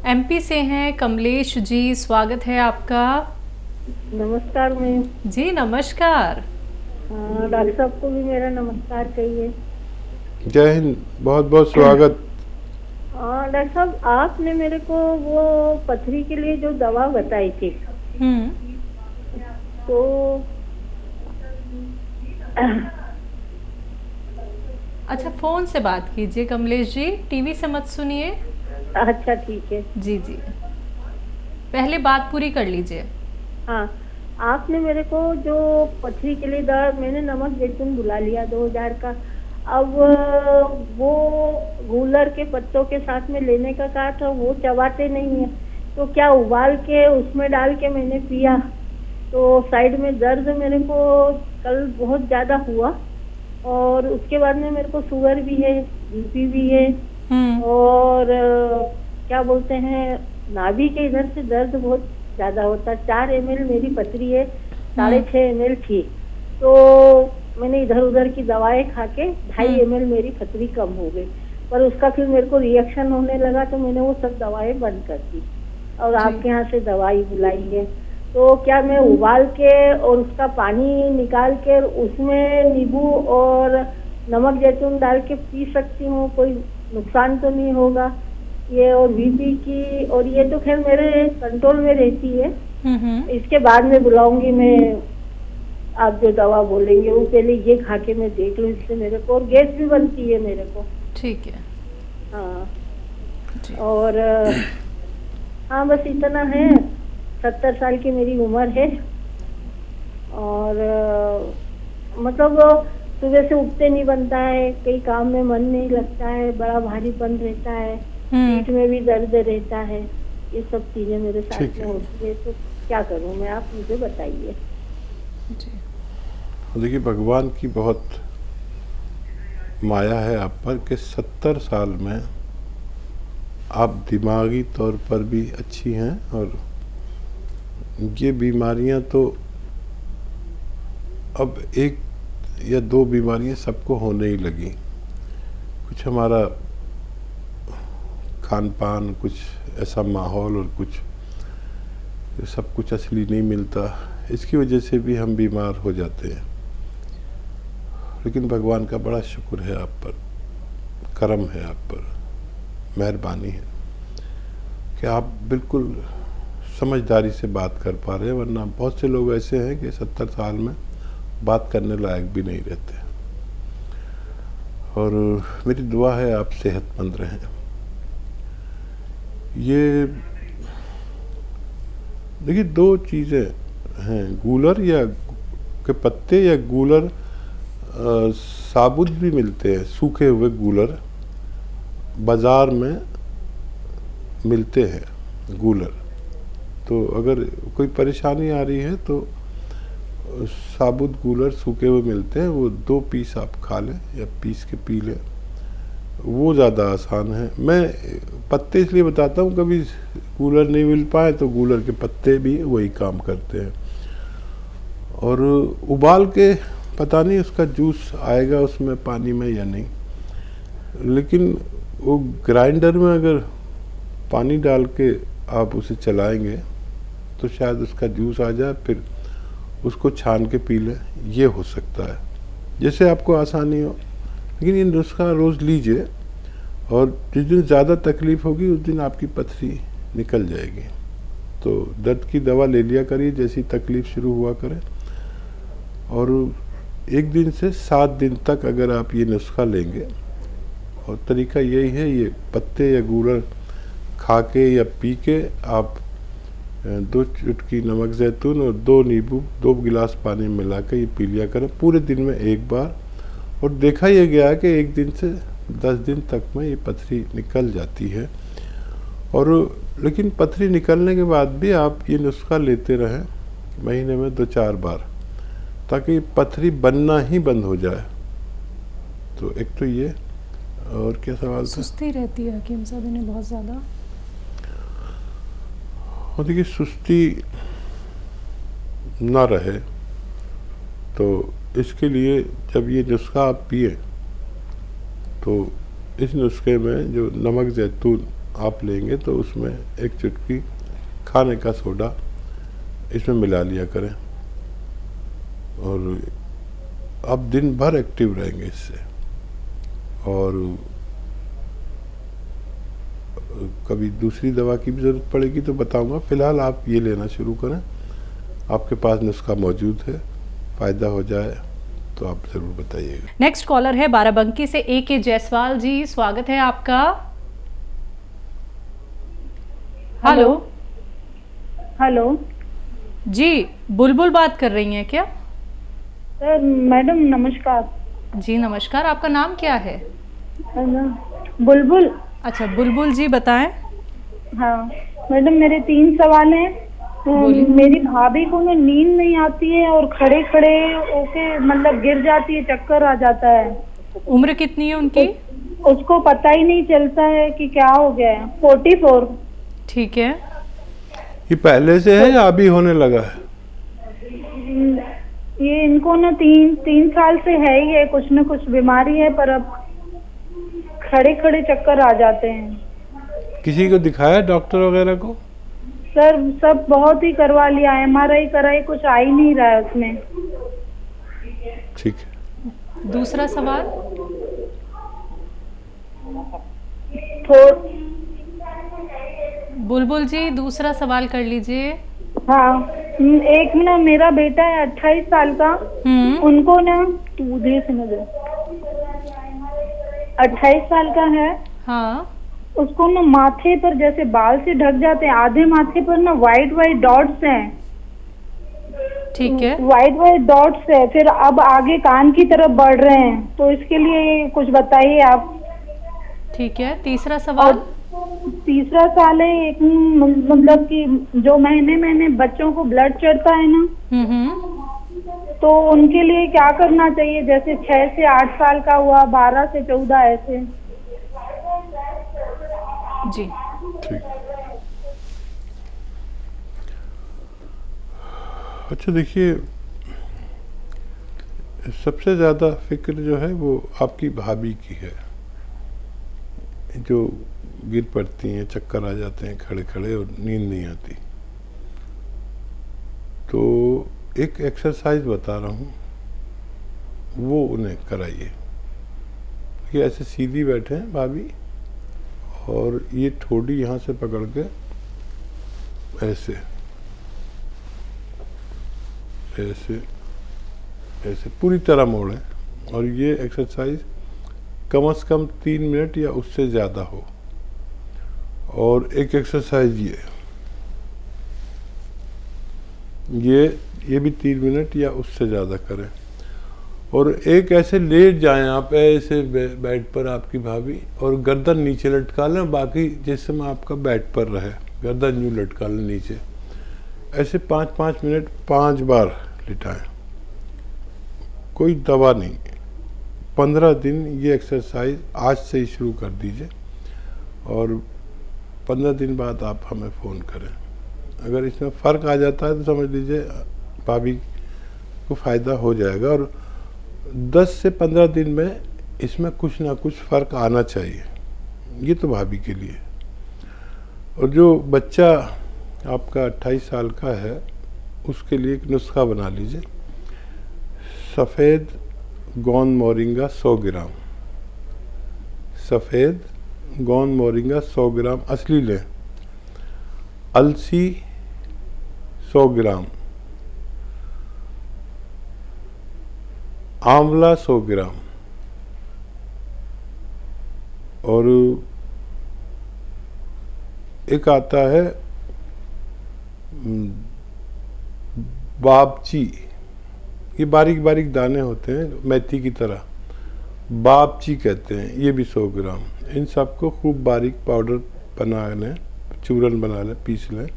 MP से हैं कमलेश जी, स्वागत है आपका। नमस्कार मैम। जी नमस्कार। डॉक्टर साहब को भी मेरा नमस्कार कहिए। जय हिंद, बहुत बहुत स्वागत। डॉक्टर साहब, आपने मेरे को वो पथरी के लिए जो दवा बताई थी, हम्म। तो अच्छा, फोन से बात कीजिए कमलेश जी, टीवी से मत सुनिए। अच्छा ठीक है। जी जी, पहले बात पूरी कर लीजिए। हाँ, आपने मेरे को जो पथरी के लिए दवा, मैंने नमक जैतून बुला लिया 2000 का। अब वो गूलर के पत्तों के साथ में लेने का कहा था, वो चबाते नहीं है, तो क्या उबाल के उसमें डाल के मैंने पिया तो साइड में दर्द मेरे को कल बहुत ज्यादा हुआ, और उसके बाद में मेरे को शुगर भी है, बीपी भी है, और क्या बोलते हैं, नाभि के इधर से दर्द बहुत ज्यादा होता है। 4 ml मेरी पथरी है, 6.5 ml थी, तो मैंने इधर उधर की दवाएं खा के 2.5 ml मेरी पथरी कम हो गई, पर उसका फिर मेरे को रिएक्शन होने लगा तो मैंने वो सब दवाएं बंद कर दी और आपके यहाँ से दवाई बुलाई है। तो क्या मैं उबाल के और उसका पानी निकाल के उसमें नींबू और नमक जैतून डाल के पी सकती हूँ? कोई नुकसान तो नहीं होगा ये? और बीपी की, और ये तो खैर मेरे कंट्रोल में रहती है। इसके बाद में बुलाऊंगी मैं, आप जो दवा बोलेंगे वो पहले ये खा के मैं देख लूँ, इससे मेरे को, और गैस भी बनती है मेरे को। ठीक है। हाँ, और हाँ बस इतना है। 70 साल की मेरी उम्र है, और मतलब सुबह से उठते नहीं बनता है, कई काम में मन नहीं लगता है, बड़ा भारीपन रहता है, पीठ में भी दर्द रहता है, ये सब चीजें मेरे साथ में होती है। तो क्या करूं मैं, आप मुझे बताइए। देखिए, भगवान की बहुत माया है आप पर कि 70 साल में आप दिमागी तौर पर भी अच्छी हैं, और ये बीमारियां तो अब 1 या 2 बीमारियां सबको होने ही लगी। कुछ हमारा खान पान, कुछ ऐसा माहौल, और कुछ सब कुछ असली नहीं मिलता, इसकी वजह से भी हम बीमार हो जाते हैं। लेकिन भगवान का बड़ा शुक्र है आप पर, करम है आप पर, मेहरबानी है कि आप बिल्कुल समझदारी से बात कर पा रहे हैं, वरना बहुत से लोग ऐसे हैं कि 70 साल में बात करने लायक भी नहीं रहते। और मेरी दुआ है आप सेहतमंद रहें। ये देखिए, 2 चीज़ें हैं, गूलर या के पत्ते, या गूलर साबुत भी मिलते हैं, सूखे हुए गूलर बाज़ार में मिलते हैं गूलर। तो अगर कोई परेशानी आ रही है तो साबुत गूलर सूखे हुए मिलते हैं, वो 2 पीस आप खा लें या पीस के पी लें, वो ज़्यादा आसान है। मैं पत्ते इसलिए बताता हूँ, कभी गूलर नहीं मिल पाए तो गूलर के पत्ते भी वही काम करते हैं। और उबाल के पता नहीं उसका जूस आएगा उसमें पानी में या नहीं, लेकिन वो ग्राइंडर में अगर पानी डाल के आप उसे चलाएंगे तो शायद उसका जूस आ जाए, फिर उसको छान के पी लें, ये हो सकता है, जैसे आपको आसानी हो। लेकिन ये नुस्खा रोज़ लीजिए, और जिस दिन ज़्यादा तकलीफ़ होगी उस दिन आपकी पथरी निकल जाएगी। तो दर्द की दवा ले लिया करिए जैसी तकलीफ़ शुरू हुआ करे, और 1 दिन से 7 दिन तक अगर आप ये नुस्खा लेंगे, और तरीका यही है, ये पत्ते या गूलर खा के या पी के आप 2 चुटकी नमक जैतून और 2 नींबू 2 गिलास पानी में मिला के ये पी लिया करें पूरे दिन में 1 बार। और देखा यह गया है कि 1 दिन से 10 दिन तक में ये पथरी निकल जाती है। और लेकिन पथरी निकलने के बाद भी आप ये नुस्खा लेते रहें महीने में 2-4 बार, ताकि पथरी बनना ही बंद हो जाए। तो एक तो ये, और क्या सवाल था? सुस्ती रहती है हकीम साहब इन्हें बहुत ज़्यादा। और देखिए, सुस्ती ना रहे तो इसके लिए जब ये नुस्खा आप पिए, तो इस नुस्खे में जो नमक जैतून आप लेंगे तो उसमें एक चुटकी खाने का सोडा इसमें मिला लिया करें, और आप दिन भर एक्टिव रहेंगे इससे। और कभी दूसरी दवा की भी ज़रूरत पड़ेगी तो बताऊंगा, फ़िलहाल आप ये लेना शुरू करें। आपके पास नुस्खा मौजूद है, फ़ायदा हो जाए तो आप ज़रूर बताइएगा। नेक्स्ट कॉलर है बाराबंकी से A.K. जायसवाल जी, स्वागत है आपका। हेलो हेलो जी, बुलबुल बात कर रही हैं क्या? सर, मैडम नमस्कार। जी नमस्कार, आपका नाम क्या है? बुलबुल। अच्छा बुलबुल जी, बताएं। हाँ मैडम, मेरे 3 सवाल हैं। बोलिए। मेरी भाभी को ना नींद नहीं आती है और खड़े खड़े ओके मतलब गिर जाती है, चक्कर आ जाता है। उम्र कितनी है उनकी? उसको पता ही नहीं चलता है कि क्या हो गया है। 44। ठीक है। ये पहले से है या अभी होने लगा है? ये इनको ना 3 साल से है ही है, कुछ न कुछ बीमारी है, पर अब खड़े खड़े चक्कर आ जाते हैं। किसी को दिखाया डॉक्टर वगैरह को? सर सब बहुत ही करवा लिया, MRI कराई, कुछ आ ही नहीं रहा है उसमें। ठीक है। दूसरा सवाल। बुलबुल जी, दूसरा सवाल कर लीजिए। हाँ, एक ना मेरा बेटा है 28 साल का। उनको ना तू दे सुनो दे 28 साल का है। हाँ उसको ना माथे पर जैसे बाल से ढक जाते हैं, आधे माथे पर ना वाइट वाइट डॉट्स हैं। ठीक है। वाइट डॉट्स है, फिर अब आगे कान की तरफ बढ़ रहे हैं, तो इसके लिए कुछ बताइए आप। ठीक है, तीसरा सवाल। तीसरा सवाल है, एक मतलब कि जो महीने बच्चों को ब्लड चढ़ता है ना, तो उनके लिए क्या करना चाहिए? जैसे 6 से 8 साल का हुआ, 12 से 14 ऐसे। जी ठीक। अच्छा देखिए, सबसे ज़्यादा फिक्र जो है वो आपकी भाभी की है, जो गिर पड़ती हैं, चक्कर आ जाते हैं खड़े खड़े और नींद नहीं आती। तो एक एक्सरसाइज बता रहा हूँ, वो उन्हें कराइए। ये ऐसे सीधी बैठे हैं भाभी, और ये ठोड़ी यहाँ से पकड़ के ऐसे ऐसे ऐसे पूरी तरह मोड़ें, और ये एक्सरसाइज कम से कम 3 मिनट या उससे ज़्यादा हो। और एक एक्सरसाइज ये भी 3 मिनट या उससे ज़्यादा करें। और एक ऐसे लेट जाएं आप ऐसे बेड पर आपकी भाभी, और गर्दन नीचे लटका लें, बाकी जिस्म आपका बेड पर रहे, गर्दन यूँ लटका लें नीचे। ऐसे 5-5 मिनट 5 बार लिटाएं, कोई दवा नहीं। 15 दिन ये एक्सरसाइज आज से ही शुरू कर दीजिए, और 15 दिन बाद आप हमें फ़ोन करें। अगर इसमें फ़र्क आ जाता है तो समझ लीजिए भाभी को फ़ायदा हो जाएगा, और 10 से 15 दिन में इसमें कुछ ना कुछ फ़र्क आना चाहिए। ये तो भाभी के लिए। और जो बच्चा आपका 28 साल का है, उसके लिए एक नुस्खा बना लीजिए। सफ़ेद गोंद मोरिंगा 100 ग्राम, सफ़ेद गोंद मोरिंगा 100 ग्राम असली लें। अलसी 100 ग्राम, आंवला 100 ग्राम, और एक आता है बाबची, ये बारीक बारीक दाने होते हैं मेथी की तरह, बाबची कहते हैं, ये भी 100 ग्राम। इन सबको खूब बारीक पाउडर बना लें, चूरन बना लें, पीस लें,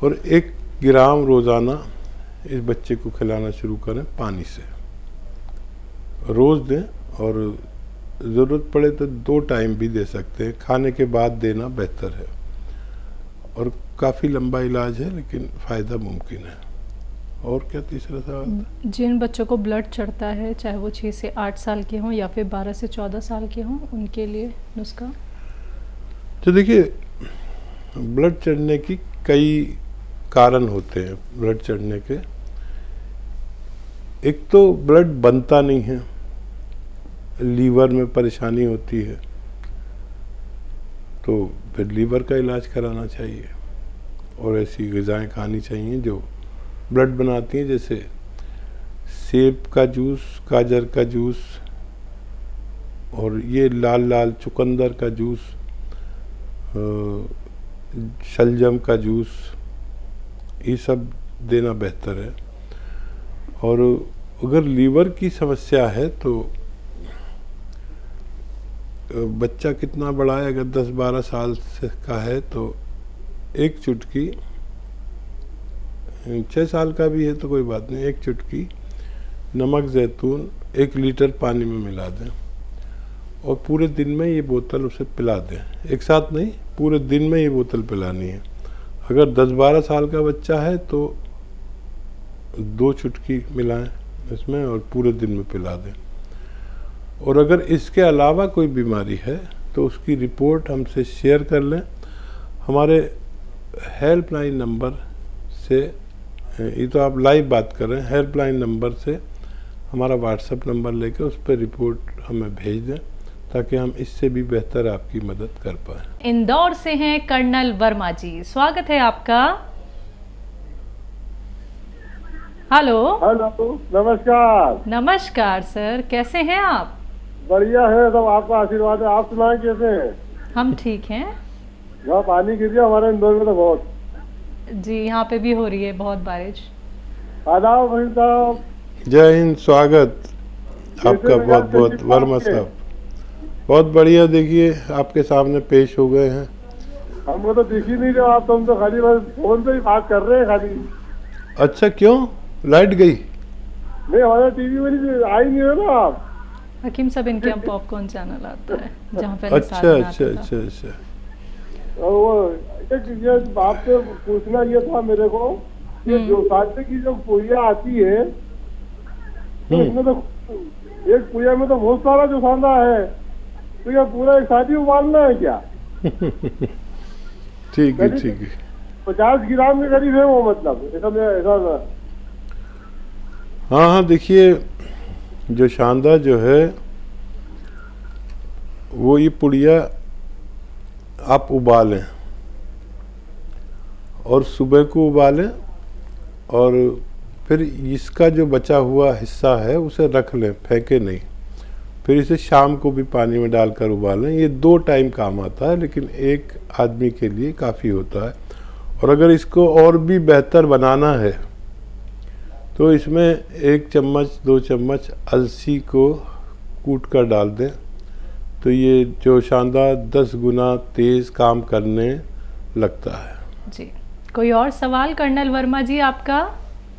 और 1 ग्राम रोज़ाना इस बच्चे को खिलाना शुरू करें पानी से। रोज़ दें, और ज़रूरत पड़े तो 2 टाइम भी दे सकते हैं, खाने के बाद देना बेहतर है। और काफ़ी लंबा इलाज है, लेकिन फ़ायदा मुमकिन है। और क्या तीसरा सवाल? जिन बच्चों को ब्लड चढ़ता है, चाहे वो 6 से 8 साल के हों या फिर 12 से 14 साल के हों, उनके लिए नुस्खा? तो देखिए, ब्लड चढ़ने की कई कारण होते हैं ब्लड चढ़ने के। एक तो ब्लड बनता नहीं है, लीवर में परेशानी होती है, तो फिर लीवर का इलाज कराना चाहिए और ऐसी ग़िज़ाएँ खानी चाहिए जो ब्लड बनाती हैं, जैसे सेब का जूस, गाजर का जूस और ये लाल लाल चुकंदर का जूस, शलजम का जूस, ये सब देना बेहतर है। और अगर लीवर की समस्या है तो बच्चा कितना बड़ा है, अगर 10-12 साल से का है तो एक चुटकी, 6 साल का भी है तो कोई बात नहीं, एक चुटकी नमक ज़ैतून 1 लीटर पानी में मिला दें और पूरे दिन में ये बोतल उसे पिला दें। एक साथ नहीं, पूरे दिन में ये बोतल पिलानी है। अगर 10-12 साल का बच्चा है तो 2 चुटकी मिलाएं इसमें और पूरे दिन में पिला दें। और अगर इसके अलावा कोई बीमारी है तो उसकी रिपोर्ट हमसे शेयर कर लें। हमारे हेल्पलाइन नंबर से, ये तो आप लाइव बात कर रहे हैं, हेल्पलाइन नंबर से हमारा व्हाट्सएप नंबर लेकर उस पर रिपोर्ट हमें भेज दें ताकि हम इससे भी बेहतर आपकी मदद कर पाएँ। इंदौर से हैं कर्नल वर्मा जी, स्वागत है आपका। हेलो। हेलो, नमस्कार। नमस्कार सर, कैसे हैं आप? बढ़िया है, सब आपका आशीर्वाद है। आप सुनाएं कैसे हैं? हम ठीक हैं। यहाँ पानी गिर गया हमारे इंदौर में तो बहुत। जी, यहाँ पे भी हो रही है बहुत बारिश। आदाब भाई साहब। जय हिंद, स्वागत आपका बहुत बहुत वर्मा साहब। बहुत बढ़िया, देखिए आपके सामने पेश हो गए हैं। हमको तो दिख ही नहीं रहे आप, तुम तो खाली बस फोन पे ही बात कर रहे हैं खाली। अच्छा, क्यों लाइट गई? नहीं, हमारे टीवी में आई नहीं है ना आप। हकीम साहब, इनके यहाँ पॉपकॉर्न चैनल आता है जहाँ पे अच्छा अच्छा अच्छा अच्छा। और वो ये बात से पूछना ये था मेरे को, ये जो सादे की जो पुड़िया आती है तो इसमें तो एक पुड़िया में तो बहुत सारा जो सांदा है, तो ये पूरा एक साथ ही उबालना है क्या? ठीक है ठीक है। 50 ग्राम के करीब है वो, मतलब ऐसा। हाँ हाँ, देखिए जो शानदार जो है वो ये पुड़िया आप उबालें और सुबह को उबालें और फिर इसका जो बचा हुआ हिस्सा है उसे रख लें, फेंके नहीं। फिर इसे शाम को भी पानी में डालकर उबालें। ये 2 टाइम काम आता है, लेकिन एक आदमी के लिए काफ़ी होता है। और अगर इसको और भी बेहतर बनाना है तो इसमें 1 चम्मच 2 चम्मच अलसी को कूट कर डाल दें, तो ये जो शानदार 10 गुना तेज़ काम करने लगता है। जी, कोई और सवाल कर्नल वर्मा जी आपका?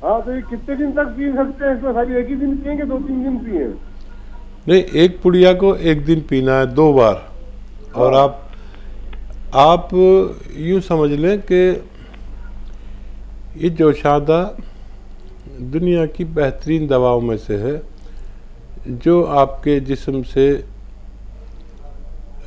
हाँ, तो ये कितने दिन तक पी सकते हैं? इसमें खाली एक ही दिन पियेंगे, 2-3 दिन पिए? नहीं, एक पुड़िया को एक दिन पीना है, 2 बार। और आप यूँ समझ लें कि ये जोशादा दुनिया की बेहतरीन दवाओं में से है, जो आपके जिस्म से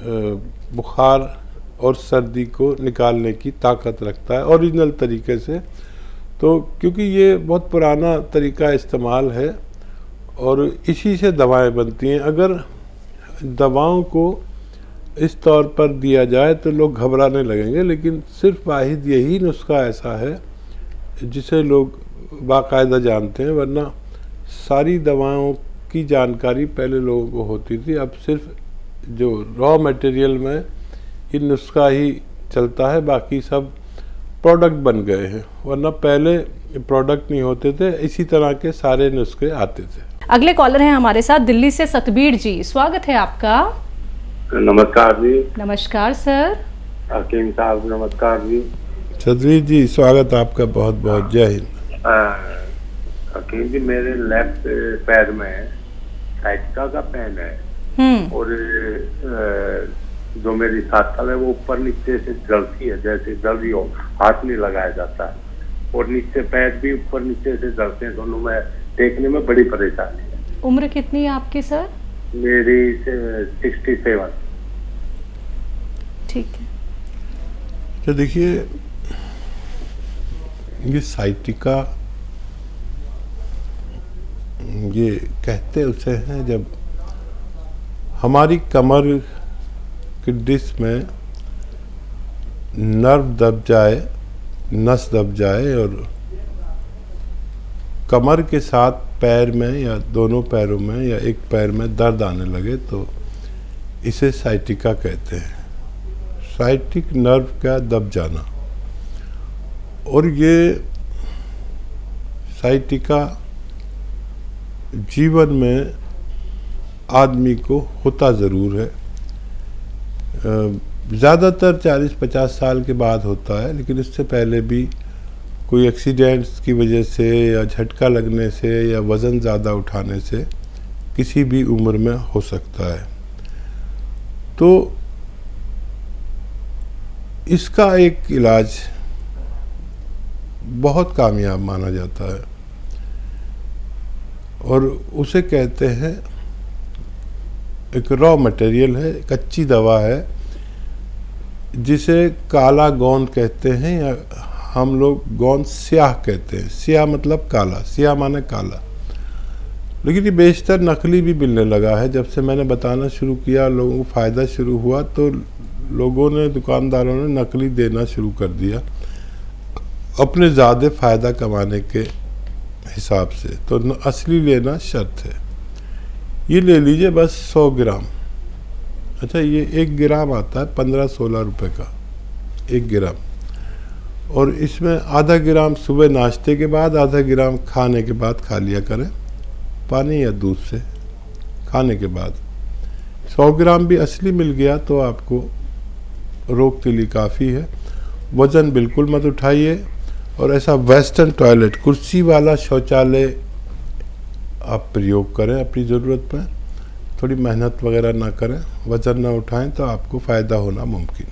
बुखार और सर्दी को निकालने की ताकत रखता है ओरिजिनल तरीके से। तो क्योंकि ये बहुत पुराना तरीका इस्तेमाल है और इसी से दवाएं बनती हैं। अगर दवाओं को इस तौर पर दिया जाए तो लोग घबराने लगेंगे, लेकिन सिर्फ वाहिद यही नुस्खा ऐसा है जिसे लोग बाकायदा जानते हैं, वरना सारी दवाओं की जानकारी पहले लोगों को होती थी। अब सिर्फ जो रॉ मटेरियल में ये नुस्खा ही चलता है, बाकी सब प्रोडक्ट बन गए हैं, वरना पहले प्रोडक्ट नहीं होते थे, इसी तरह के सारे नुस्खे आते थे। अगले कॉलर हैं हमारे साथ दिल्ली से सतबीर जी, स्वागत है आपका। नमस्कार जी। नमस्कार सर। हकीम साहब नमस्कार जी। सतबीर जी, स्वागत आपका बहुत बहुत। जय हिंद। हकीम जी, मेरे लेफ्ट पैर में साइटिका का पेन है और जो मेरी साथल है वो ऊपर नीचे से जलती है, जैसे जल रही हो, हाथ नहीं लगाया जाता है, और नीचे पैर भी ऊपर नीचे से जलते हैं, दोनों में देखने में बड़ी परेशानी है। उम्र कितनी है आपकी सर? मेरी 67। ठीक है, तो देखिए, ये साइटिका, ये कहते उसे हैं जब हमारी कमर की डिस्क में नर्व दब जाए, नस दब जाए और कमर के साथ पैर में या दोनों पैरों में या एक पैर में दर्द आने लगे तो इसे साइटिका कहते हैं। साइटिक नर्व का दब जाना। और ये साइटिका जीवन में आदमी को होता ज़रूर है। ज़्यादातर 40-50 साल के बाद होता है, लेकिन इससे पहले भी कोई एक्सीडेंट्स की वजह से या झटका लगने से या वज़न ज़्यादा उठाने से किसी भी उम्र में हो सकता है। तो इसका एक इलाज बहुत कामयाब माना जाता है और उसे कहते हैं, एक रॉ मटेरियल है, कच्ची दवा है जिसे काला गोंद कहते हैं या हम लोग गोंद स्याह कहते हैं। स्याह मतलब काला, स्याह माने काला। लेकिन ये बेशतर नकली भी मिलने लगा है। जब से मैंने बताना शुरू किया, लोगों को फ़ायदा शुरू हुआ तो लोगों ने, दुकानदारों ने नकली देना शुरू कर दिया अपने ज़्यादा फ़ायदा कमाने के हिसाब से। तो असली लेना शर्त है। ये ले लीजिए बस 100 ग्राम। अच्छा, ये 1 ग्राम आता है 15-16 रुपए का 1 ग्राम। और इसमें आधा ग्राम सुबह नाश्ते के बाद, आधा ग्राम खाने के बाद खा लिया करें, पानी या दूध से खाने के बाद। 100 ग्राम भी असली मिल गया तो आपको रोग के लिए काफ़ी है। वज़न बिल्कुल मत उठाइए और ऐसा वेस्टर्न टॉयलेट, कुर्सी वाला शौचालय आप प्रयोग करें अपनी ज़रूरत पर। थोड़ी मेहनत वगैरह ना करें, वज़न ना उठाएं तो आपको फ़ायदा होना मुमकिन है।